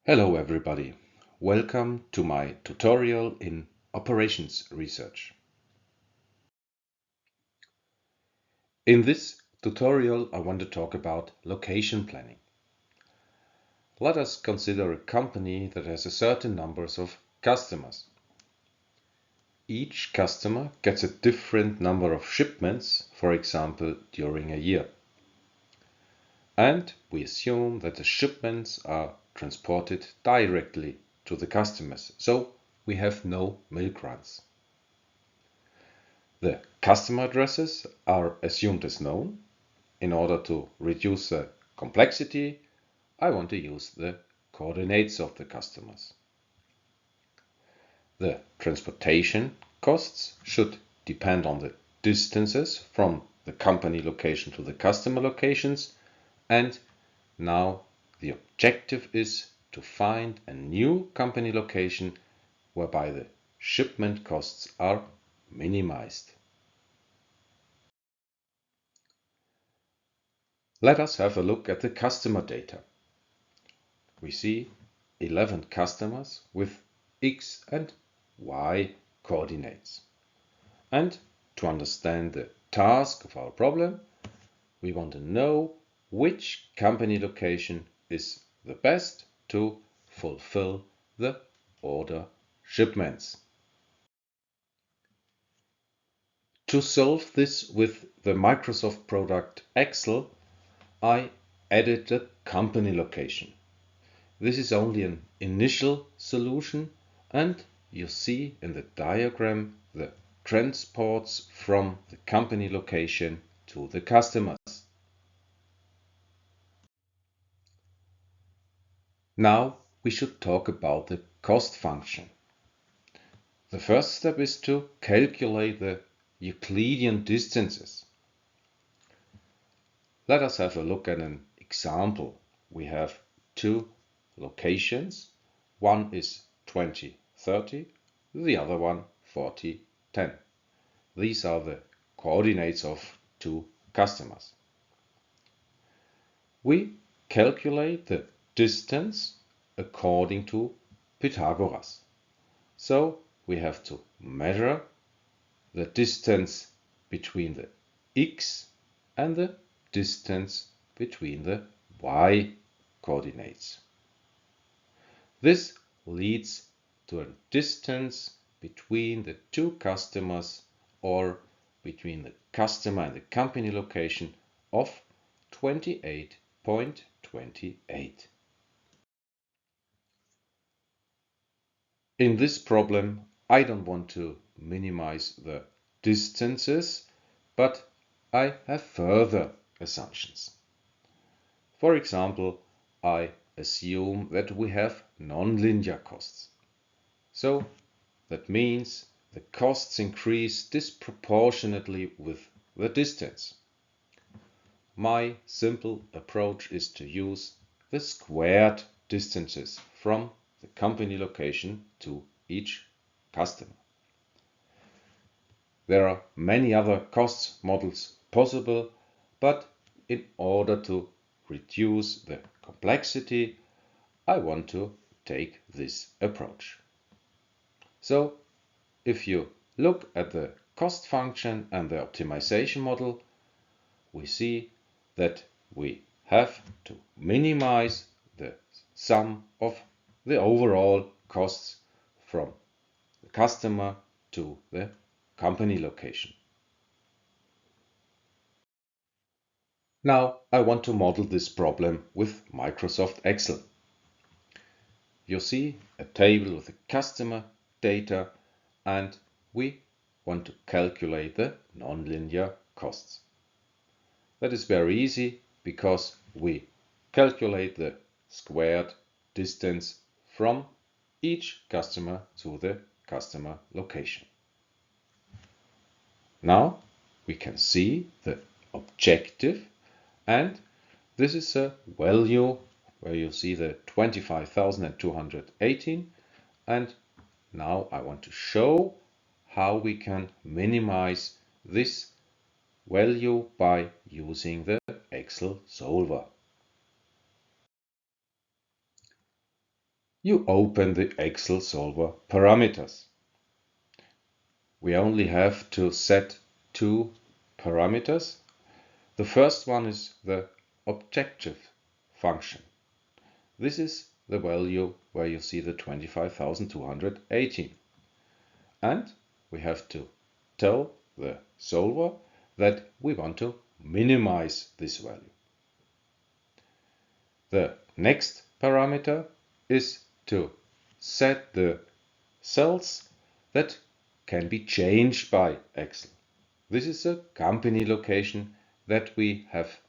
Hello everybody, welcome to my tutorial in operations research. In this tutorial I want to talk about location planning. Let us consider a company that has a certain numbers of customers. Each customer gets a different number of shipments, for example, during a year. And we assume that the shipments are transported directly to the customers, so we have no milk runs. The customer addresses are assumed as known. In order to reduce the complexity, I want to use the coordinates of the customers. The transportation costs should depend on the distances from the company location to the customer locations, and now the objective is to find a new company location whereby the shipment costs are minimized. Let us have a look at the customer data. We see 11 customers with X and Y coordinates. And to understand the task of our problem, we want to know which company location is the best to fulfill the order shipments. To solve this with the Microsoft product Excel, I added the company location. This is only an initial solution, and you see in the diagram the transports from the company location to the customers. Now we should talk about the cost function. The first step is to calculate the Euclidean distances. Let us have a look at an example. We have two locations. One is 20, 30, the other one 40, 10. These are the coordinates of two customers. We calculate the distance according to Pythagoras. So we have to measure the distance between the x and the distance between the y coordinates. This leads to a distance between the two customers or between the customer and the company location of 28.28. In this problem, I don't want to minimize the distances, but I have further assumptions. For example, I assume that we have nonlinear costs. So that means the costs increase disproportionately with the distance. My simple approach is to use the squared distances from the company location to each customer. There are many other cost models possible, but in order to reduce the complexity, I want to take this approach. So, if you look at the cost function and the optimization model, we see that we have to minimize the sum of the overall costs from the customer to the company location. Now I want to model this problem with Microsoft Excel. You see a table with the customer data, and we want to calculate the nonlinear costs. That is very easy because we calculate the squared distance from each customer to the customer location. Now we can see the objective, and this is a value where you see the 25,218, and now I want to show how we can minimize this value by using the Excel solver. you open the Excel solver parameters. We only have to set two parameters. The first one is the objective function. This is the value where you see the 25,218. And we have to tell the solver that we want to minimize this value. The next parameter is to set the cells that can be changed by Excel. This is a company location that we have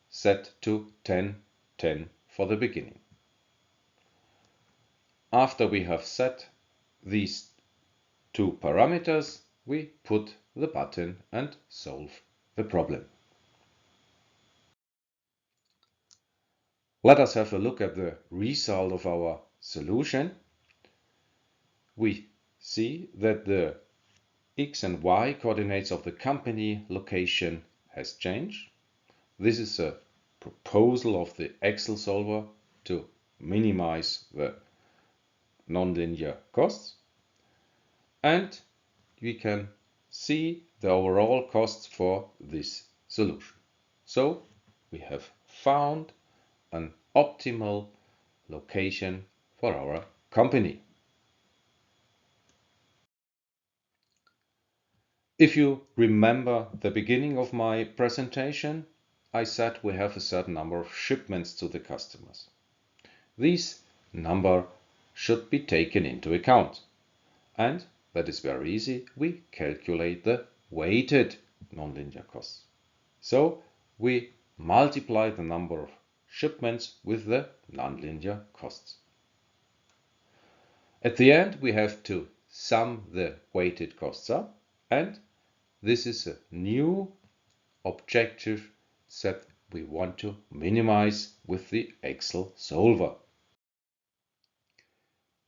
set to 1010 for the beginning. After we have set these two parameters, we put the button and solve the problem. Let us have a look at the result of our solution. We see that the X and Y coordinates of the company location has changed. This is a proposal of the Excel solver to minimize the nonlinear costs. And we can see the overall costs for this solution. So we have found an optimal location for our company. If you remember the beginning of my presentation, I said we have a certain number of shipments to the customers. These number should be taken into account. And that is very easy. We calculate the weighted nonlinear costs. So we multiply the number of shipments with the nonlinear costs. At the end, we have to sum the weighted costs up, and this is a new objective that we want to minimize with the Excel solver.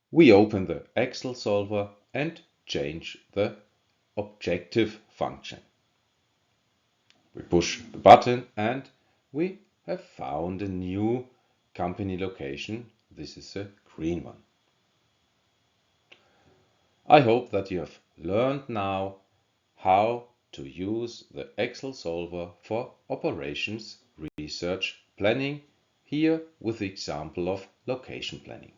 We open the Excel solver and change the objective function. We push the button and we have found a new company location. This is a green one. I hope that you have learned now how to use the Excel solver for operations research planning, here with the example of location planning.